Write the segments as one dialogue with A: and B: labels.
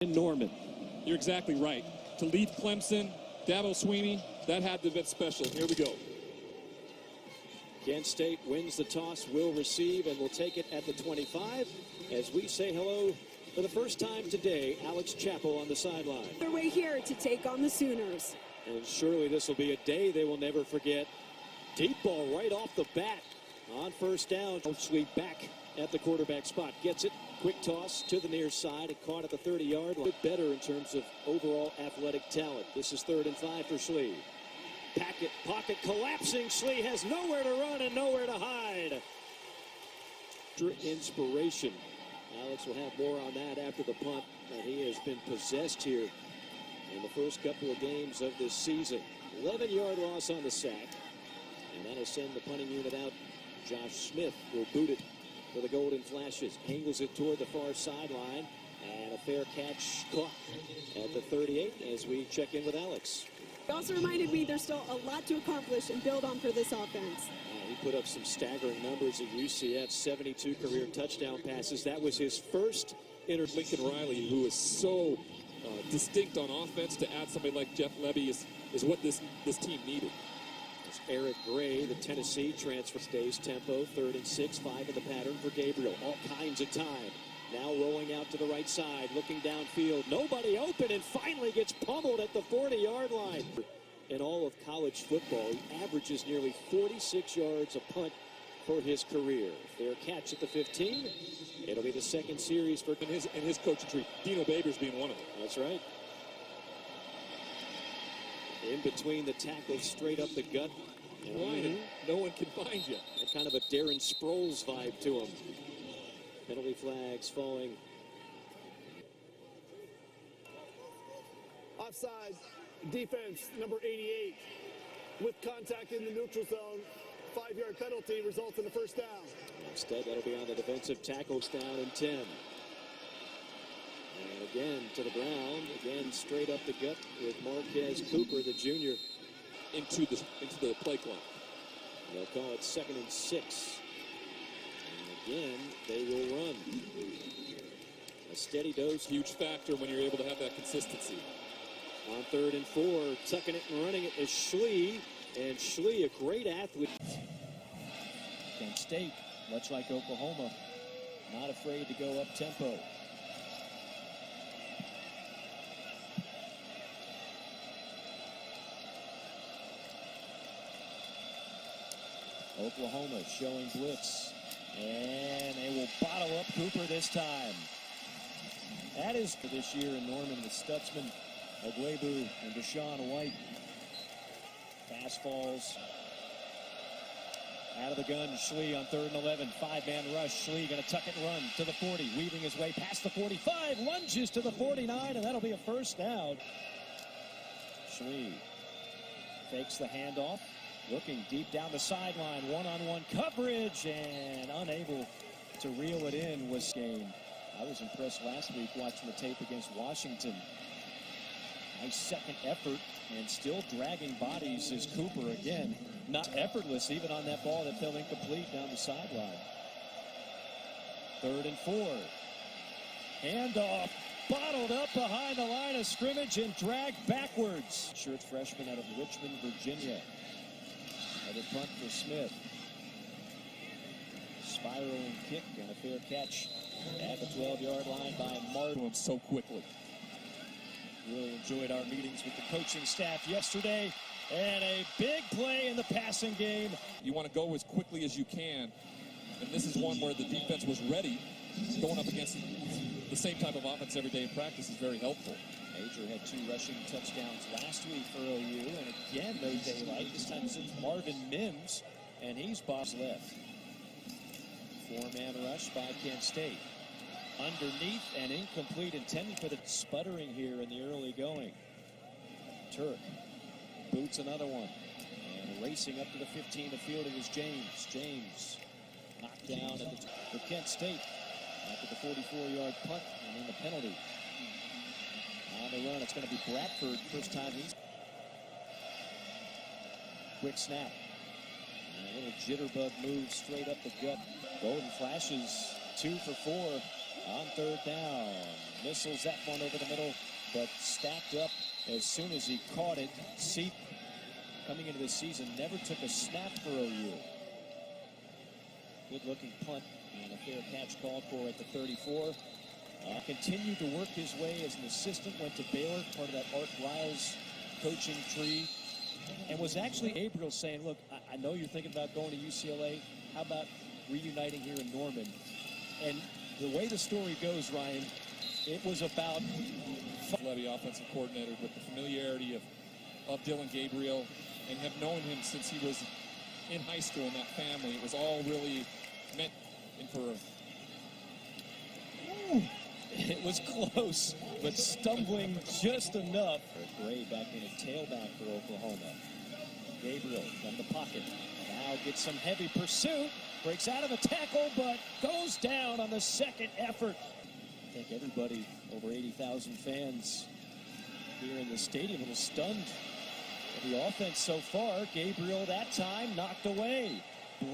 A: in Norman.
B: You're exactly right. To lead Clemson, Dabo Sweeney, that had to have been special. Here we go.
A: Kent State wins the toss, will receive, and will take it at the 25 as we say hello for the first time today, Alex Chappell on the sideline.
C: Their way here to take on the Sooners.
A: And surely this will be a day they will never forget. Deep ball right off the bat on first down. Sweep back at the quarterback spot. Gets it. Quick toss to the near side. It caught at the 30-yard line. Better in terms of overall athletic talent. This is 3rd and 5 for Schlee. Pocket collapsing. Schlee has nowhere to run and nowhere to hide. Inspiration. Alex will have more on that after the punt. And he has been possessed here in the first couple of games of this season. 11-yard loss on the sack. And that'll send the punting unit out. Josh Smith will boot it for the Golden Flashes. Angles it toward the far sideline. And a fair catch caught at the 38 as we check in with Alex.
C: It also reminded me there's still a lot to accomplish and build on for this offense.
A: He put up some staggering numbers at UCF, 72 career touchdown passes. That was his first
B: Lincoln Riley, who is so distinct on offense, to add somebody like Jeff Lebby is what this team needed.
A: It's Eric Gray, the Tennessee transfer. Stays tempo, 3rd and 6, 5 in the pattern for Gabriel. All kinds of time. Now rolling out to the right side, looking downfield. Nobody open, and finally gets pummeled at the 40-yard line. In all of college football, he averages nearly 46 yards a punt for his career. Fair catch at the 15. It'll be the second series for
B: his coaching tree. Dino Babers being one of them.
A: That's right. In between the tackles, straight up the gut.
B: And no one can find you.
A: A kind of a Darren Sproles vibe to him. Penalty flags falling.
D: Offside, defense, number 88. With contact in the neutral zone, 5-yard penalty results in a first down.
A: Instead, that'll be on the defensive tackles, down in 10. And again to the ground, again straight up the gut with Marquez Cooper, the junior.
B: Into the play clock.
A: They'll call it 2nd and 6. And again, they will run. A steady dose.
B: Huge factor when you're able to have that consistency.
A: On 3rd and 4, tucking it and running it is Schlee. And Schlee, a great athlete.
E: Kent State, much like Oklahoma, not afraid to go up tempo. Oklahoma showing blitz, and they will bottle up Cooper this time. That is for this year in Norman with Stutzman, Ogwebu, and Deshaun White. Pass falls out of the gun. Schlee on 3rd and 11, 5-man rush. Schlee going to tuck it and run to the 40, weaving his way past the 45, lunges to the 49, and that'll be a first down. Schlee fakes the handoff. Looking deep down the sideline, one-on-one coverage, and unable to reel it in was game. I was impressed last week watching the tape against Washington. Nice second effort, and still dragging bodies is Cooper again. Not effortless even on that ball that fell incomplete down the sideline. 3rd and 4. Handoff, bottled up behind the line of scrimmage and dragged backwards. Shirt freshman out of Richmond, Virginia. Another punt for Smith. Spiraling kick and a fair catch at the 12-yard line by Martin.
B: So quickly.
E: Really enjoyed our meetings with the coaching staff yesterday. And a big play in the passing game.
B: You want to go as quickly as you can. And this is one where the defense was ready. Going up against the same type of offense every day in practice is very helpful.
E: Major had 2 rushing touchdowns last week for OU, and again, no daylight. This time it's Marvin Mims, and he's boss left. 4-man rush by Kent State. Underneath and incomplete, intended for the sputtering here in the early going. Turk boots another one, and racing up to the 15 to field it is James. James knocked down at for Kent State after the 44-yard punt and then the penalty. On the run, it's going to be Bradford. First time he's. Quick snap. And a little jitterbug move straight up the gut. Golden Flashes 2 for 4 On third down, missiles that one over the middle, but stacked up as soon as he caught it. Seep, coming into this season, never took a snap for OU. Good-looking punt and a fair catch called for at the 34. Continued to work his way as an assistant, went to Baylor, part of that Art Riles coaching tree, and was actually Gabriel saying, look, I know you're thinking about going to UCLA. How about reuniting here in Norman? And the way the story goes, Ryan, it was about
B: Levy, offensive coordinator, with the familiarity of Dylan Gabriel and have known him since he was in high school in that family. It was all really meant for.
E: It was close, but stumbling just enough. Gray back in a tailback for Oklahoma. Gabriel from the pocket. Now gets some heavy pursuit. Breaks out of a tackle, but goes down on the second effort. I think everybody, over 80,000 fans here in the stadium, a little stunned at the offense so far. Gabriel that time knocked away.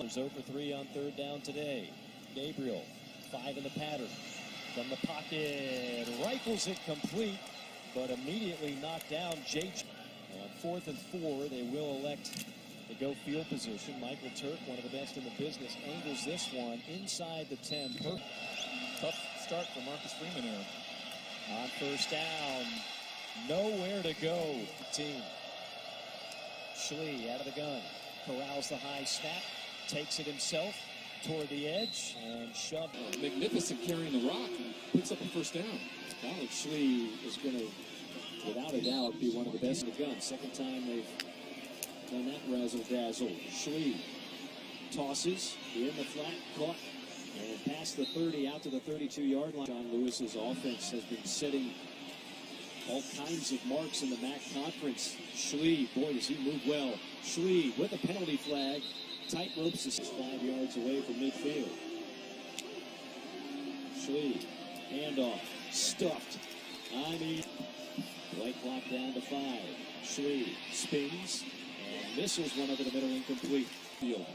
E: 0 for 3 on third down today. Gabriel, 5 in the pattern. From the pocket, rifles it complete, but immediately knocked down. On 4th and 4, they will elect to go field position. Michael Turk, one of the best in the business, angles this one inside the 10.
B: Tough start for Marcus Freeman here.
E: On first down, nowhere to go. Team. Schlee out of the gun, corrals the high snap, takes it himself toward the edge and shoved.
B: Magnificent carrying the rock, picks up a first down.
A: Alex Schlee is going to, without a doubt, be one of the best in the gun. Second time they've done that razzle-dazzle. Schlee tosses, in the flat, caught, and past the 30 out to the 32-yard line. John Lewis's offense has been setting all kinds of marks in the MAC conference. Schlee, boy, does he move well. Schlee with a penalty flag. Tight ropes is 5 yards away from midfield. Schlee, handoff, stuffed. Right clock down to 5. Schlee spins and missiles one over the middle, incomplete. Field.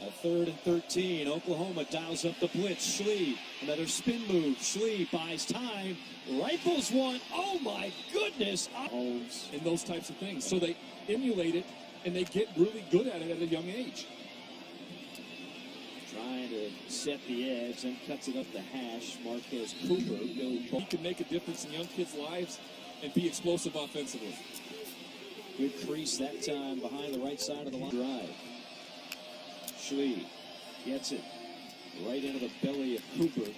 A: A 3rd and 13. Oklahoma dials up the blitz. Schlee, another spin move. Schlee buys time, rifles one. Oh my goodness!
B: Homes and those types of things. So they emulate it and they get really good at it at a young age.
A: Trying to set the edge, then cuts it up the hash. Marquez Cooper.
B: He can make a difference in young kids' lives and be explosive offensively.
A: Good crease that time behind the right side of the line. Drive. Schlee gets it right into the belly of Cooper.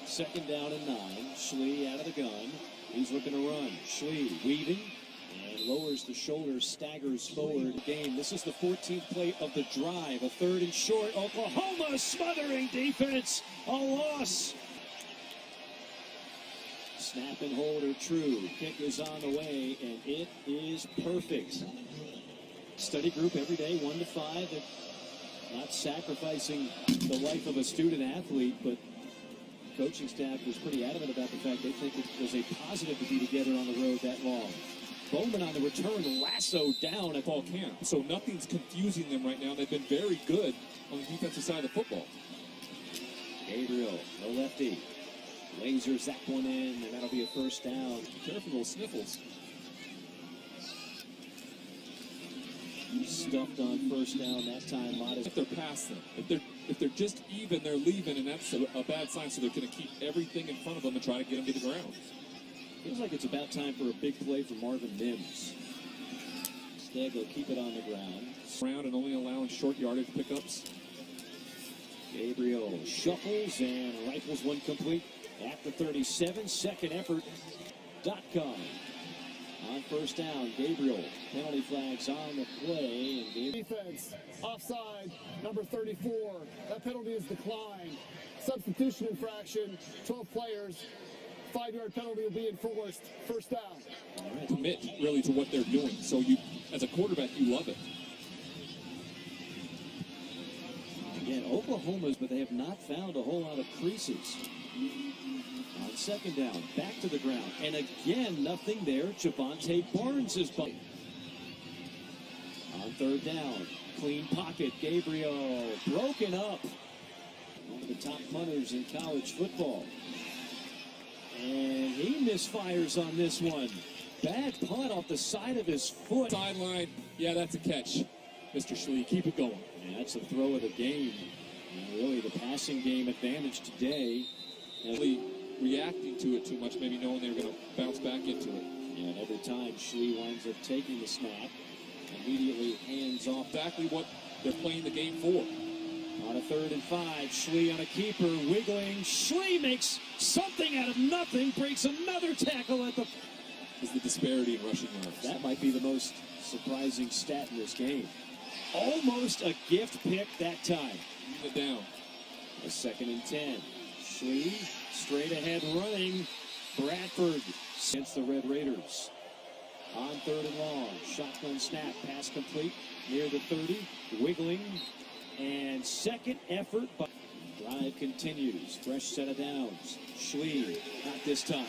A: Second down and 9. Schlee out of the gun. He's looking to run. Schlee weaving and lowers the shoulders, staggers forward. Game. This is the 14th play of the drive. A 3rd and short. Oklahoma smothering defense. A loss. Snap and hold are true. Kick is on the way, and it is perfect. Study group every day, 1 to 5. They're not sacrificing the life of a student athlete, but coaching staff was pretty adamant about the fact they think it was a positive to be together on the road that long. Bowman on the return, lassoed down at fall camp.
B: So nothing's confusing them right now. They've been very good on the defensive side of the football.
A: Gabriel, the lefty, lasers that one in, and that'll be a first down.
B: Careful those sniffles.
A: Stuffed on first down that time.
B: If they're past them, if they're just even, they're leaving, and that's a bad sign. So they're going to keep everything in front of them and try to get them to the ground.
A: Feels like it's about time for a big play for Marvin Mims. Instead, they'll keep it on the ground.
B: Round and only allowing short yardage pickups.
A: Gabriel shuffles and rifles one complete at the 37. Second effort. .com. On first down, Gabriel. Penalty flags on the play. And
D: Defense, offside, number 34. That penalty is declined. Substitution infraction, 12 players. 5-yard penalty will be enforced. First down.
B: Commit really to what they're doing. So you, as a quarterback, you love it.
A: Again, Oklahoma's, but they have not found a whole lot of creases. On second down, back to the ground. And again, nothing there. Javante Barnes is by. On third down, clean pocket. Gabriel broken up. The top punters in college football. And he misfires on this one. Bad punt off the side of his foot.
B: Sideline, yeah, that's a catch. Mr. Schlee, keep it going.
A: And that's the throw of the game. And really the passing game advantage today. And
B: Really reacting to it too much, maybe knowing they were going to bounce back into it.
A: And every time Schlee winds up taking the snap, immediately hands off.
B: Exactly what they're playing the game for.
A: On a 3rd and 5, Schlee on a keeper, wiggling. Schlee makes something out of nothing, breaks another tackle at the...
B: Is the disparity in rushing yards.
A: That might be the most surprising stat in this game. Almost a gift pick that time.
B: It down.
A: A 2nd and 10. Schlee straight ahead running. Bradford against the Red Raiders. On 3rd and long, shotgun snap, pass complete near the 30, wiggling, and second effort. But drive continues, fresh set of downs. Schlee, not this time,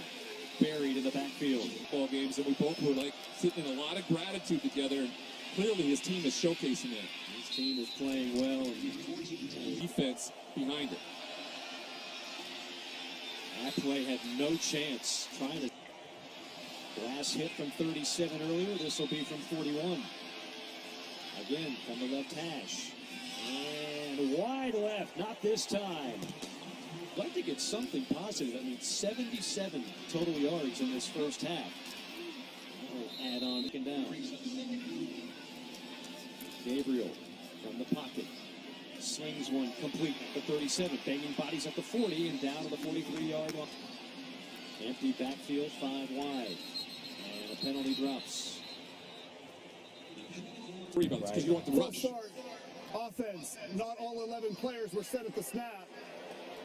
A: buried in the backfield.
B: Ball games that we both were like sitting in a lot of gratitude together, and clearly his team is showcasing that.
A: His team is playing well.
B: Defense behind it.
A: That play had no chance. Trying to glass hit from 37 earlier. This will be from 41. Again from the left hash. And wide left. Not this time. I'd like to get something positive. I mean, 77 total yards in this first half. We'll add on and down. Gabriel from the pocket. Slings one complete at the 37. Banging bodies at the 40 and down to the 43-yard line. Empty backfield, 5 wide. And a penalty drops.
B: Rebounds, because you want the
D: False
B: rush.
D: start. Offense. Not all 11 players were set at the snap.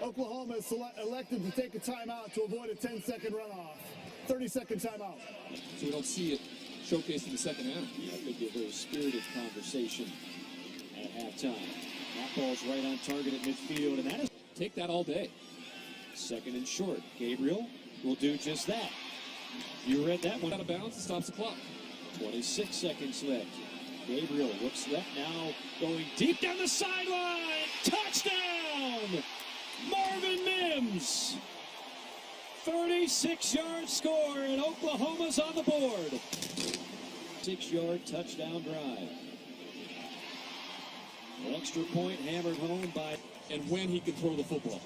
D: Oklahoma elected to take a timeout to avoid a 10-second runoff. 30-second timeout.
B: So we don't see it showcased in the second half.
A: That could be a very spirited conversation at halftime. That ball's right on target at midfield, and that is...
B: Take that all day.
A: 2nd and short. Gabriel will do just that. You read that one.
B: Out of bounds, it stops the clock.
A: 26 seconds left. Gabriel looks left now, going deep down the sideline. Touchdown! Marvin Mims. 36-yard score, and Oklahoma's on the board. 6-yard touchdown drive. An extra point hammered home by...
B: And when he can throw the football.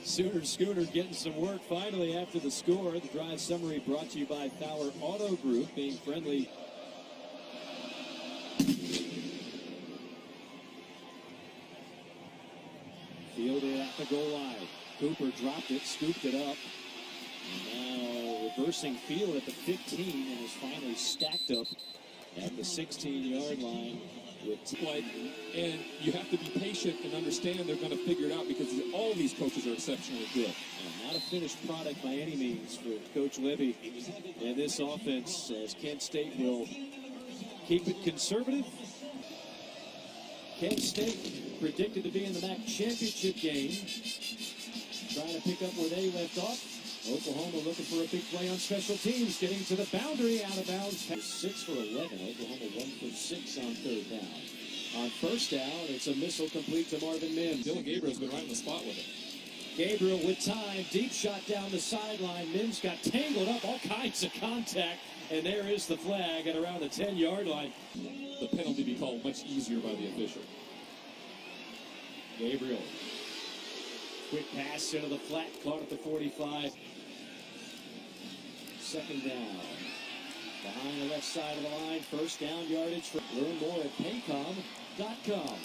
A: Schooner getting some work finally after the score. The drive summary brought to you by Fowler Auto Group, being friendly. Fielder at the goal line. Cooper dropped it, scooped it up. And now reversing field at the 15 and is finally stacked up at the 16-yard line.
B: And you have to be patient and understand they're going to figure it out because all these coaches are exceptionally good.
A: Not a finished product by any means for Coach Levy and this offense, as Kent State will keep it conservative. Kent State predicted to be in the MAC championship game, trying to pick up where they left off. Oklahoma looking for a big play on special teams, getting to the boundary, out of bounds. 6 for 11. Oklahoma 1 for 6 on 3rd down. On 1st down, it's a missile complete to Marvin Mims.
B: Dylan Gabriel's been right in the spot with it.
A: Gabriel with time, deep shot down the sideline. Mims got tangled up, all kinds of contact, and there is the flag at around the 10-yard line.
B: The penalty be called much easier by the official.
A: Gabriel, quick pass into the flat, caught at the 45. 2nd down. Behind the left side of the line, 1st down yardage. Learn more at paycom.com.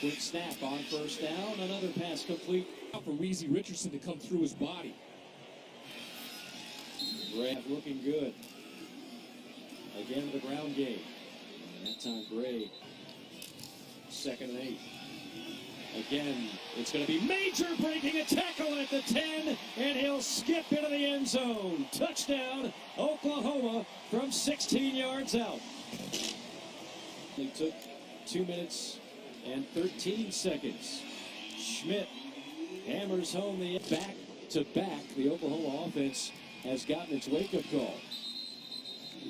A: Quick snap on 1st down, another pass complete.
B: For Weezy Richardson to come through his body.
A: Gray looking good. Again, the ground game. And that time, Gray. 2nd and 8. Again, it's going to be Major breaking a tackle at the 10, and he'll skip into the end zone. Touchdown, Oklahoma from 16 yards out. It took 2 minutes and 13 seconds. Schmidt hammers home the back-to-back. The Oklahoma offense has gotten its wake-up call.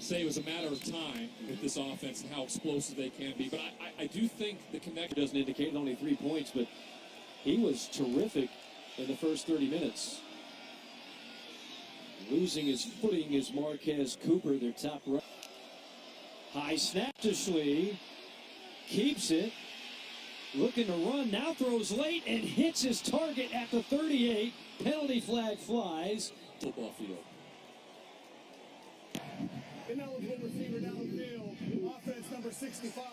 B: say it was a matter of time with this offense and how explosive they can be. But I do think the connection
A: Doesn't indicate only 3 points, but he was terrific in the first 30 minutes. Losing his footing is Marquez Cooper, their top runner. High snap to Schlee. Keeps it. Looking to run. Now throws late and hits his target at the 38. Penalty flag flies.
B: football field.
D: Ineligible receiver downfield. Offense number 65.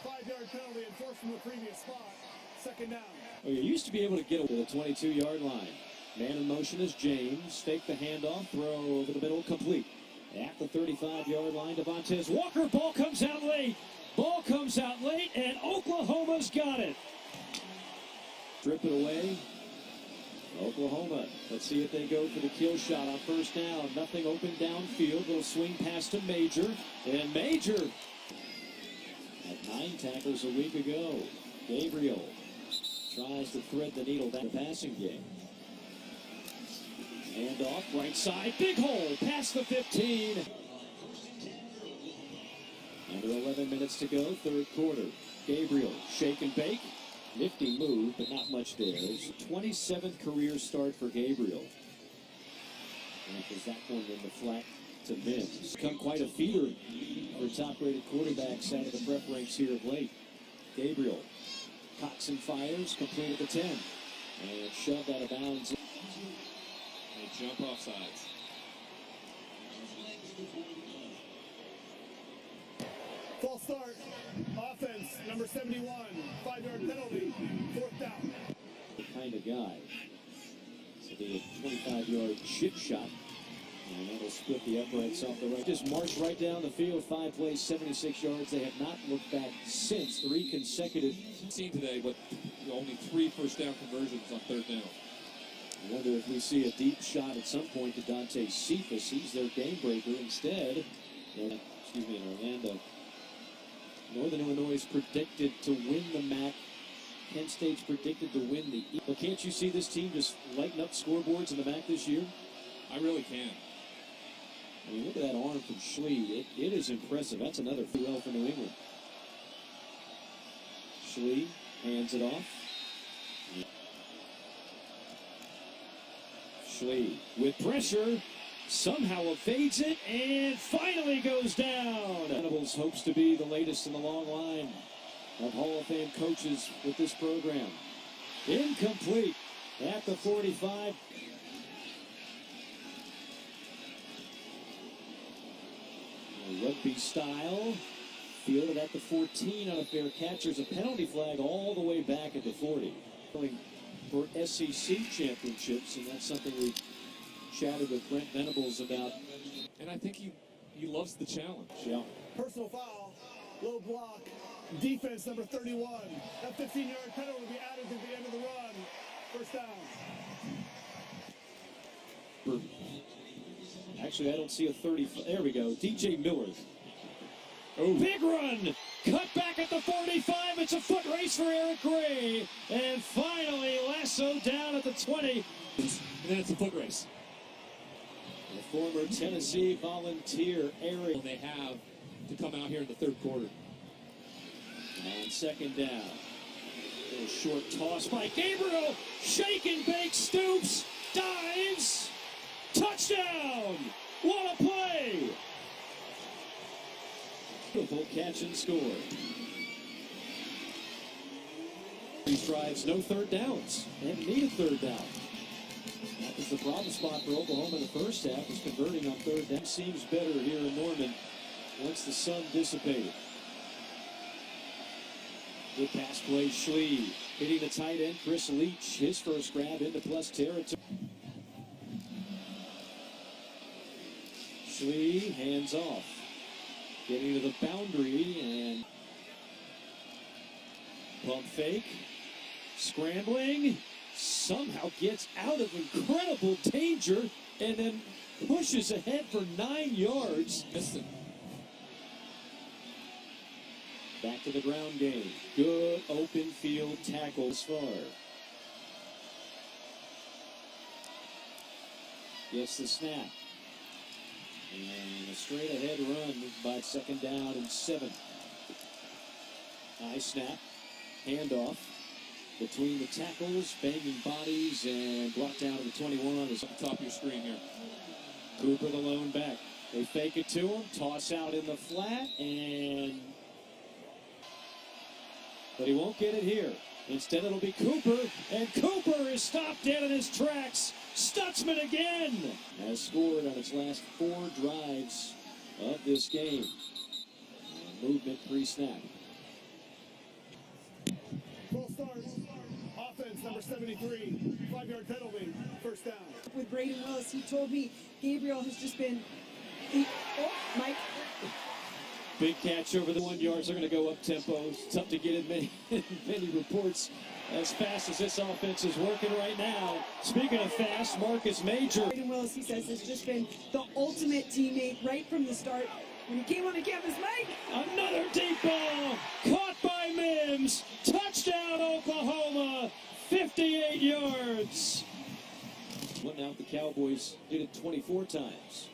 D: 5-yard penalty enforced from the previous spot. Second down.
A: Well, you used to be able to get to the 22-yard line. Man in motion is James. Fake the handoff. Throw over the middle. Complete. At the 35-yard line, Devontae Walker. Ball comes out late. Ball comes out late, and Oklahoma's got it. Strip it away. Oklahoma. Let's see if they go for the kill shot on first down. Nothing open downfield. Little swing pass to Major. And Major had 9 tackles a week ago. Gabriel tries to thread the needle down the passing game. Hand off, right side, big hole, past the 15. Under 11 minutes to go, third quarter. Gabriel, shake and bake. Nifty move, but not much there. It's 27th career start for Gabriel. After that one in the flat to Mims. Become quite a feeder for top-rated quarterbacks out of the prep ranks here of late. Gabriel cocks and fires, complete at the 10. And shoved out of bounds.
B: They jump off sides.
D: False start. Offense number 71. 5-yard penalty. Fourth down.
A: The kind of guy. So the 25-yard chip shot. And that'll split the uprights off the right. Just march right down the field. 5 plays, 76 yards. They have not looked back since. 3 consecutive.
B: Seen today, but only 3 first down conversions on third down.
A: I wonder if we see a deep shot at some point to Dante Cephas. He's their game breaker. Instead, in Orlando. Northern Illinois is predicted to win the MAC. Kent State's predicted to win the East. But can't you see this team just lighten up scoreboards in the MAC this year?
B: I really can.
A: I mean, look at that arm from Schlee. It is impressive. That's another well for New England. Schlee hands it off. Schlee with pressure. Somehow evades it and finally goes down. Venables hopes to be the latest in the long line of Hall of Fame coaches with this program. Incomplete at the 45. Rugby style. Fielded at the 14 on a fair catch. There's a penalty flag all the way back at the 40. For SEC championships, and that's something we chatted with Brent Venables about.
B: And I think he loves the challenge.
A: Yeah.
D: Personal foul. Low block. Defense number 31. That 15-yard penalty will be added to the end of the run. First down.
A: Actually, I don't see a 30. There we go. DJ Miller. Oh. Big run. Cut back at the 45. It's a foot race for Eric Gray. And finally, lassoed down at the 20.
B: And then it's a foot race.
A: The former Tennessee Volunteer, Eric.
B: They have to come out here in the third quarter.
A: On second down. A little short toss by Gabriel. Shake and bake, stoops, dives. Touchdown! What a play! Beautiful catch and score. These drives, no third downs. They haven't needed third down. That was the problem spot for Oklahoma in the first half, was converting on third down. Seems better here in Norman once the sun dissipated. Good pass play, Schlee hitting the tight end, Chris Leach, his first grab into plus territory. Schlee hands off. Getting to the boundary and pump fake. Scrambling. Somehow gets out of incredible danger and then pushes ahead for 9 yards. Back to the ground game. Good open field tackle as far. Gets the snap. And a straight ahead run by 2nd down and 7. High snap, handoff between the tackles, banging bodies, and brought down to the 21 is
B: At the top of your screen here.
A: Cooper, the lone back. They fake it to him, toss out in the flat, but he won't get it here. Instead, it'll be Cooper, and Cooper is stopped dead in his tracks. Stutzman again has scored on its last 4 drives of this game. Movement pre-snap.
D: Full start. Offense number 73. 5-yard penalty. First down.
C: With Braden Willis, he told me Gabriel has just been Mike.
A: Big catch over the 1 yards. They're going to go up tempo. It's tough to get in many reports as fast as this offense is working right now. Speaking of fast, Marcus Major.
C: Braden Willis, he says, has just been the ultimate teammate right from the start. When he came on the campus, Mike.
A: Another deep ball caught by Mims. Touchdown, Oklahoma. 58 yards. Well, now the Cowboys did it 24 times.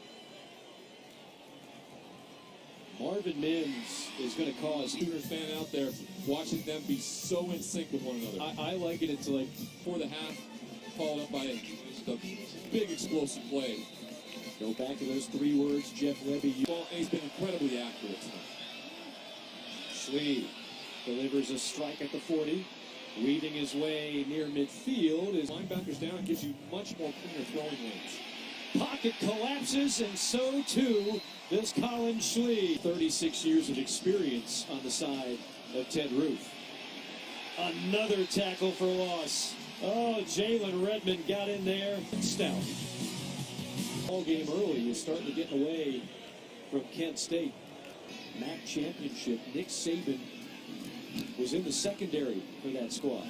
A: Marvin Mims is going to cause
B: Schooners fan out there watching them be so in sync with one another.
A: I liken it to like
B: Before the half, followed up by a big explosive play.
A: go back to those 3 words Jeff Levy.
B: Well, and he's been incredibly accurate tonight.
A: Slee delivers a strike at the 40. Weaving his way near midfield is
B: Linebackers down, it gives you much more cleaner throwing lanes.
A: pocket collapses, and so too does Colin Schlee. 36 years of experience on the side of Ted Roof. Another tackle for loss. Oh, Jalen Redmond got in there. Stout. All game early is starting to get away from Kent State. MAC championship. Nick Saban was in the secondary for that squad.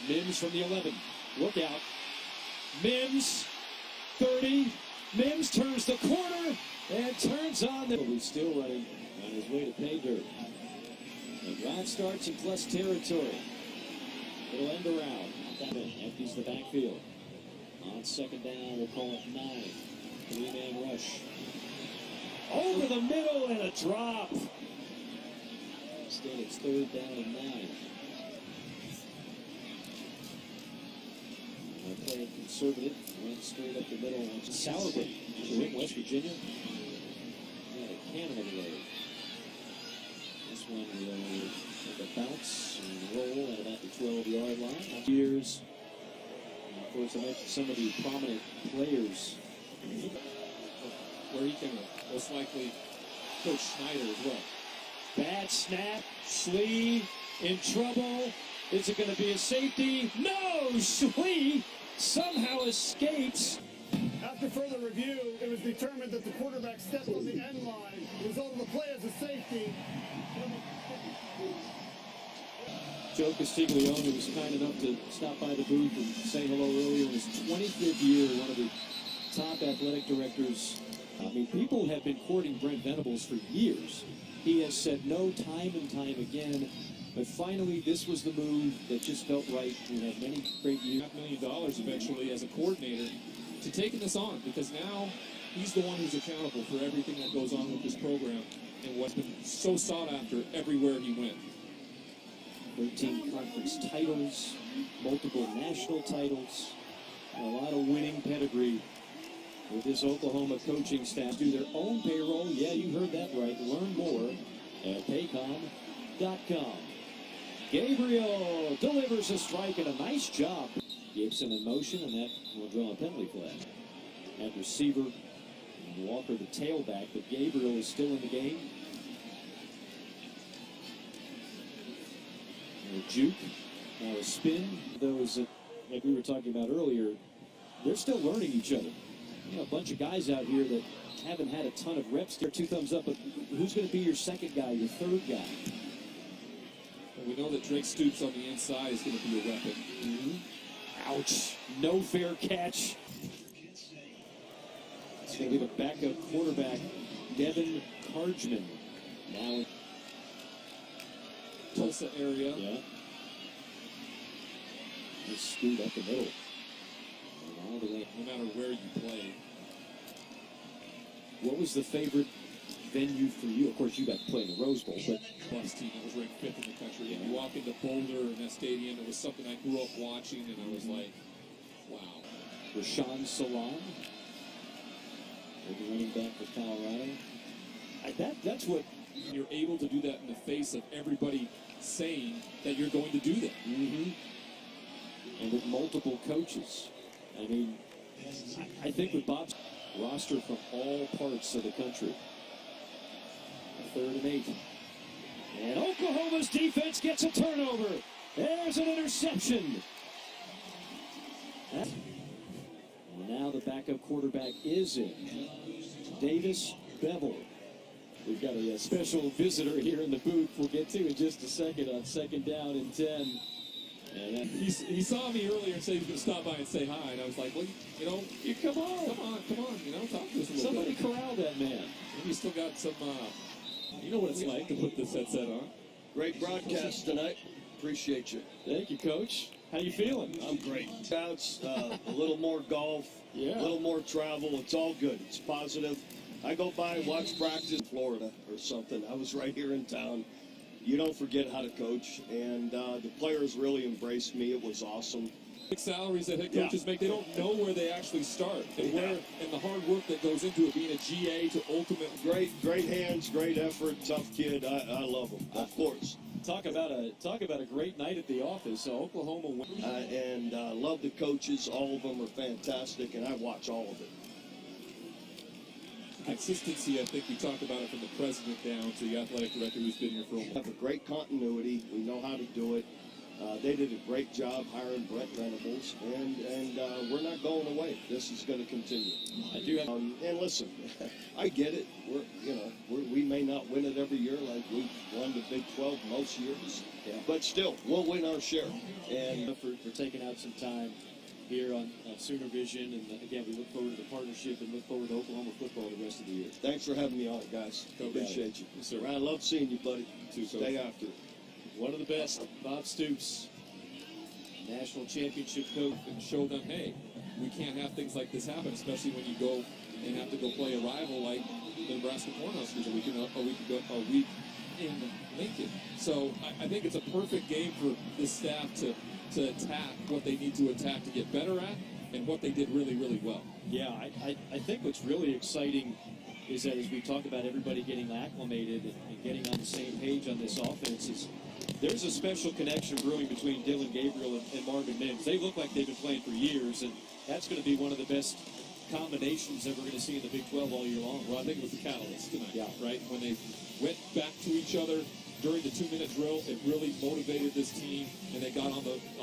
A: Mims from the 11. Look out. Mims, 30. Mims turns the corner and turns on the... He's still running on his way to pay dirt. The drive starts in plus territory. It'll end around. Empties the backfield. On 2nd down, we'll call it 9. 3-man rush. Over the middle and a drop. Instead, it's 3rd down and 9. Playing conservative, went straight up the middle. Sauerbrunn, who in West Virginia. Had a cannon of a load. This one with a bounce and roll at about the 12-yard line. Years. And of course, I mentioned some of the prominent players.
B: Where he can most likely Coach Schneider as well.
A: Bad snap. Schlee in trouble. Is it going to be a safety? No! Schlee somehow escapes.
D: After further review, it was determined that the quarterback stepped on the end line. The result of the play is a safety.
A: Joe Castiglione was kind enough to stop by the booth and say hello earlier. In his 25th year, one of the top athletic directors. I mean, people have been courting Brent Venables for years. He has said no time and time again. But finally, this was the move that just felt right. We had many great years.
B: $5 million eventually as a coordinator to taking this on, because now he's the one who's accountable for everything that goes on with this program and what's been so sought after everywhere he went.
A: 13 conference titles, multiple national titles, and a lot of winning pedigree with this Oklahoma coaching staff. Do their own payroll. Yeah, you heard that right. Learn more at paycom.com. Gabriel delivers a strike and a nice job. Gibson in motion, and that will draw a penalty flag. At receiver, Walker the tailback, but Gabriel is still in the game. And a juke, now a spin. Those that, like we were talking about earlier, they're still learning each other. You know, a bunch of guys out here that haven't had a ton of reps. They're 2 thumbs up, but who's going to be your second guy, your third guy?
B: And we know that Drake Stoops on the inside is going to be a weapon.
A: Ouch. No fair catch. It's going to be the backup quarterback, Devin Cargman. Now in
B: Tulsa area.
A: Yeah. Just screwed up the middle. all the way.
B: no matter where you play.
A: What was the favorite venue for you? Of course, you got to play in the Rose Bowl, but
B: Plus team that was ranked 5th in the country. And you walk into Boulder in that stadium, it was something I grew up watching, and I was like, wow.
A: Rashawn Salam, the running back for Colorado. That's what.
B: You're able to do that in the face of everybody saying that you're going to do that.
A: Mm-hmm. And with multiple coaches. I mean, I think with Bob's roster from all parts of the country. 3rd and 8. And Oklahoma's defense gets a turnover. There's an interception. And now the backup quarterback is in. Davis Bevel. We've got a special visitor here in the booth we'll get to in just a second on 2nd down and 10. And
B: He saw me earlier and said he was going to stop by and say hi, and I was like, well, you know,
A: come on,
B: you know, talk to us a little
A: somebody
B: bit.
A: corral that man.
B: Maybe he's still got some, you know what it's like to put this headset on.
F: Great broadcast tonight. Appreciate you.
A: Thank you, Coach. How you feeling?
F: I'm great. Scouts, a little more golf,
A: Yeah.
F: a little more travel. It's all good. It's positive. I go by, watch practice in Florida or something. I was right here in town. You don't forget how to coach, and the players really embraced me. It was awesome.
B: Big salaries that head coaches make, they don't know where they actually start and where, and the hard work that goes into it, being a GA to ultimate.
F: Great hands, great effort, tough kid. I love him, of course.
A: Talk about a great night at the office. So Oklahoma won.
F: And love the coaches. All of them are fantastic, and I watch all of it.
B: Consistency, I think we talked about it from the president down to the athletic director who's been here for a while.
F: Have a great continuity. We know how to do it. They did a great job hiring Brent Venables, and we're not going away. This is going to continue.
A: I do have.
F: And listen, I get it. We may not win it every year like we won the Big 12 most years, but still, we'll win our share. And
A: for taking out some time here on Sooner Vision, and again, we look forward to the partnership and look forward to Oklahoma football the rest of the year.
F: Thanks for having me on, guys. Appreciate you.
B: Yes, sir.
F: I love seeing you, buddy.
B: Too,
F: Stay after it.
A: One of the best, Bob Stoops, national championship coach.
B: And show them, hey, we can't have things like this happen, especially when you go and have to go play a rival like the Nebraska Cornhuskers a week in Lincoln. So I think it's a perfect game for this staff to attack what they need to attack to get better at and what they did really, really well.
A: Yeah, I think what's really exciting is that as we talk about everybody getting acclimated and getting on the same page on this offense, is there's a special connection brewing between Dylan Gabriel and Marvin Mims. They look like they've been playing for years, and that's going to be one of the best combinations that we're going to see in the Big 12 all year long.
B: Well, I think it was the catalyst tonight,
A: Yeah.
B: right? When they went back to each other during the 2-minute drill, it really motivated this team, and they got on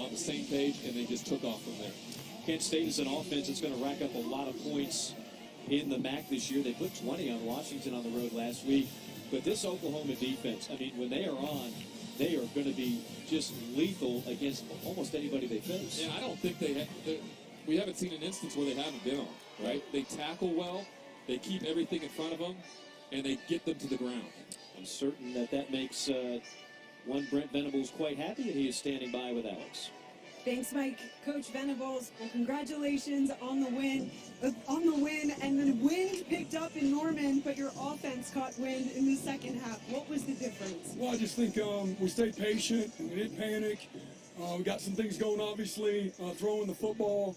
B: the same page, and they just took off from there.
A: Kent State is an offense that's going to rack up a lot of points in the MAC this year. They put 20 on Washington on the road last week. But this Oklahoma defense, I mean, when they are on, they are going to be just lethal against almost anybody they face.
B: And I don't think we haven't seen an instance where they haven't been on, right? They tackle well, they keep everything in front of them, and they get them to the ground.
A: I'm certain that makes one Brent Venables quite happy that he is standing by with Alex.
C: Thanks, Mike. Coach Venables, well, congratulations on the win. And the wind picked up in Norman, but your offense caught wind in the second half. What was the difference?
G: Well, I just think we stayed patient and we didn't panic. We got some things going, obviously, throwing the football,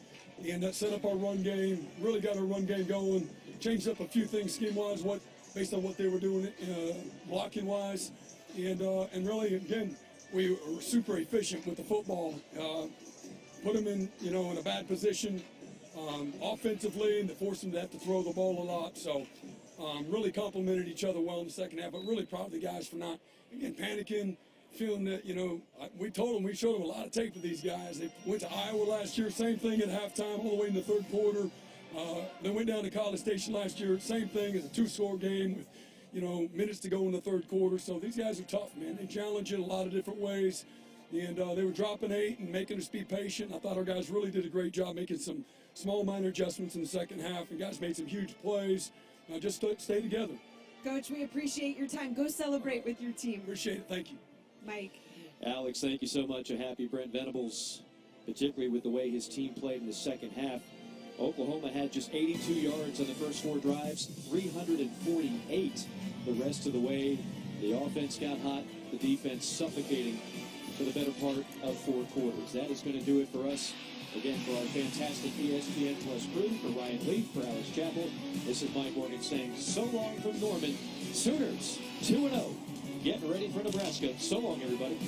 G: and that set up our run game. Really got our run game going. Changed up a few things scheme-wise, based on what they were doing, blocking-wise, and really, again, we were super efficient with the football. Put them in a bad position offensively, and they forced them to have to throw the ball a lot. So really complimented each other well in the second half, but really proud of the guys for not, again, panicking, feeling that, we showed them a lot of tape of these guys. They went to Iowa last year, same thing at halftime, all the way in the third quarter. They went down to College Station last year, same thing as a 2-score game with, minutes to go in the third quarter. So these guys are tough, man. They challenge it a lot of different ways. And they were dropping 8 and making us be patient. I thought our guys really did a great job making some small minor adjustments in the second half. And guys made some huge plays. Just stay together.
C: Coach, we appreciate your time. Go celebrate with your team.
G: Appreciate it. Thank you.
C: Mike.
A: Alex, thank you so much. A happy Brent Venables, particularly with the way his team played in the second half. Oklahoma had just 82 yards on the first 4 drives, 348 the rest of the way. The offense got hot, the defense suffocating for the better part of 4 quarters. That is going to do it for us. Again, for our fantastic ESPN Plus crew, for Ryan Leaf, for Alice Chappell, this is Mike Morgan saying so long from Norman. Sooners 2-0, getting ready for Nebraska. So long, everybody.